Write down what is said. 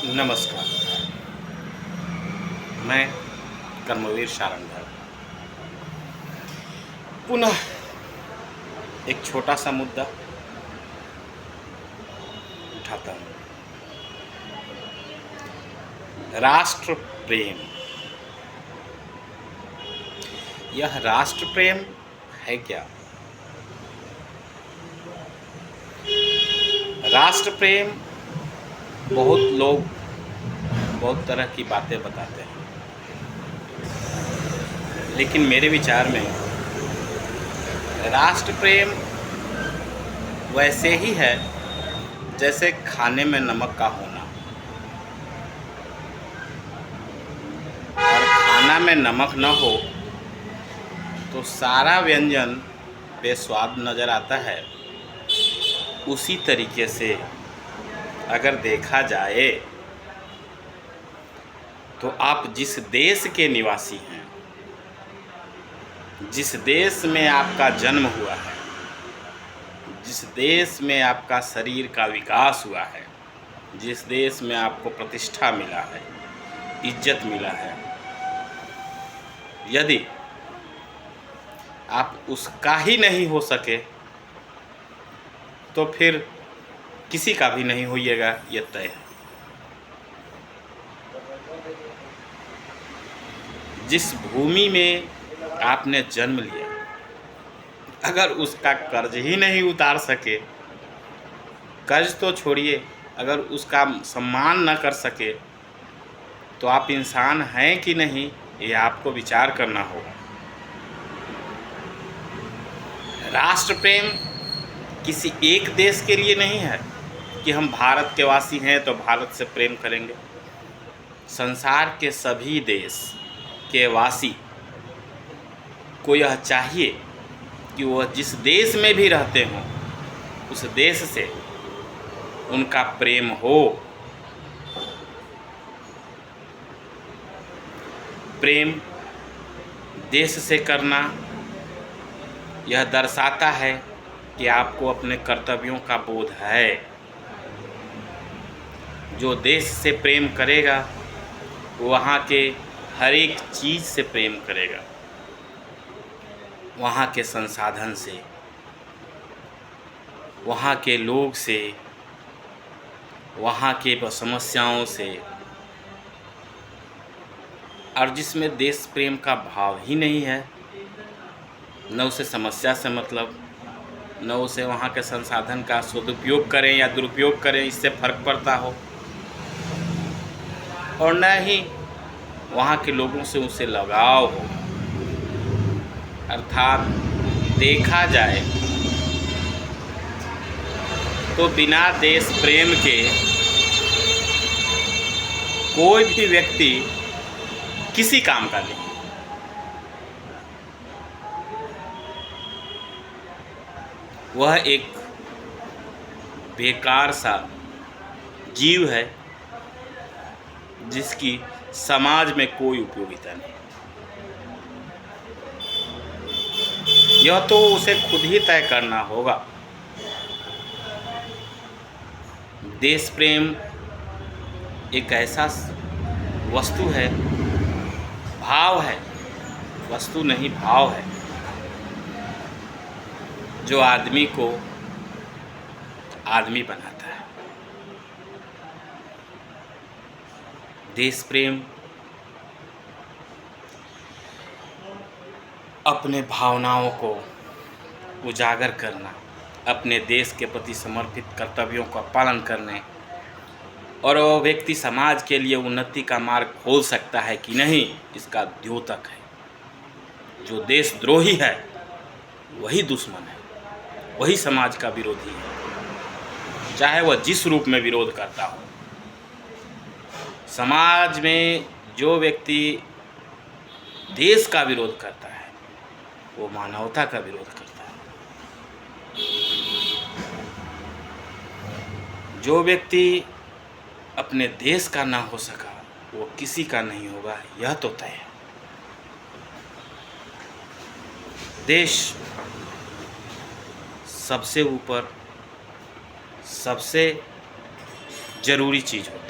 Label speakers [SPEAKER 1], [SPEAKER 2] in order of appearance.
[SPEAKER 1] नमस्कार। मैं कर्मवीर सारंगधर पुनः एक छोटा सा मुद्दा उठाता हूँ। राष्ट्र प्रेम। यह राष्ट्र प्रेम है क्या? राष्ट्र प्रेम बहुत लोग बहुत तरह की बातें बताते हैं, लेकिन मेरे विचार में राष्ट्र प्रेम वैसे ही है जैसे खाने में नमक का होना। और खाना में नमक न हो तो सारा व्यंजन बेस्वाद नज़र आता है। उसी तरीके से अगर देखा जाए तो आप जिस देश के निवासी हैं, जिस देश में आपका जन्म हुआ है, जिस देश में आपका शरीर का विकास हुआ है, जिस देश में आपको प्रतिष्ठा मिला है, इज्जत मिला है, यदि आप उसका ही नहीं हो सके तो फिर किसी का भी नहीं होइएगा, यह तय है। जिस भूमि में आपने जन्म लिया, अगर उसका कर्ज ही नहीं उतार सके, कर्ज तो छोड़िए, अगर उसका सम्मान न कर सके तो आप इंसान हैं कि नहीं, ये आपको विचार करना होगा। राष्ट्र प्रेम किसी एक देश के लिए नहीं है कि हम भारत के वासी हैं तो भारत से प्रेम करेंगे। संसार के सभी देश के वासी को यह चाहिए कि वह जिस देश में भी रहते हों उस देश से उनका प्रेम हो। प्रेम देश से करना यह दर्शाता है कि आपको अपने कर्तव्यों का बोध है। जो देश से प्रेम करेगा वहाँ के हर एक चीज़ से प्रेम करेगा, वहाँ के संसाधन से, वहाँ के लोग से, वहाँ के समस्याओं से। और जिसमें देश प्रेम का भाव ही नहीं है, न उसे समस्या से मतलब, न उसे वहाँ के संसाधन का सदुपयोग करें या दुरुपयोग करें इससे फर्क पड़ता हो, और न ही वहाँ के लोगों से उसे लगाव हो। अर्थात देखा जाए तो बिना देश प्रेम के कोई भी व्यक्ति किसी काम का नहीं। वह एक बेकार सा जीव है जिसकी समाज में कोई उपयोगिता नहीं। यह तो उसे खुद ही तय करना होगा। देश प्रेम एक ऐसा वस्तु है, भाव है, वस्तु नहीं भाव है, जो आदमी को आदमी बनाता है। देश प्रेम अपने भावनाओं को उजागर करना, अपने देश के प्रति समर्पित कर्तव्यों का पालन करने, और वह व्यक्ति समाज के लिए उन्नति का मार्ग खोल सकता है कि नहीं, इसका द्योतक है। जो देशद्रोही है वही दुश्मन है, वही समाज का विरोधी है, चाहे वह जिस रूप में विरोध करता हो। समाज में जो व्यक्ति देश का विरोध करता है वो मानवता का विरोध करता है। जो व्यक्ति अपने देश का ना हो सका वो किसी का नहीं होगा, यह तो तय है। देश सबसे ऊपर, सबसे ज़रूरी चीज़ होती है।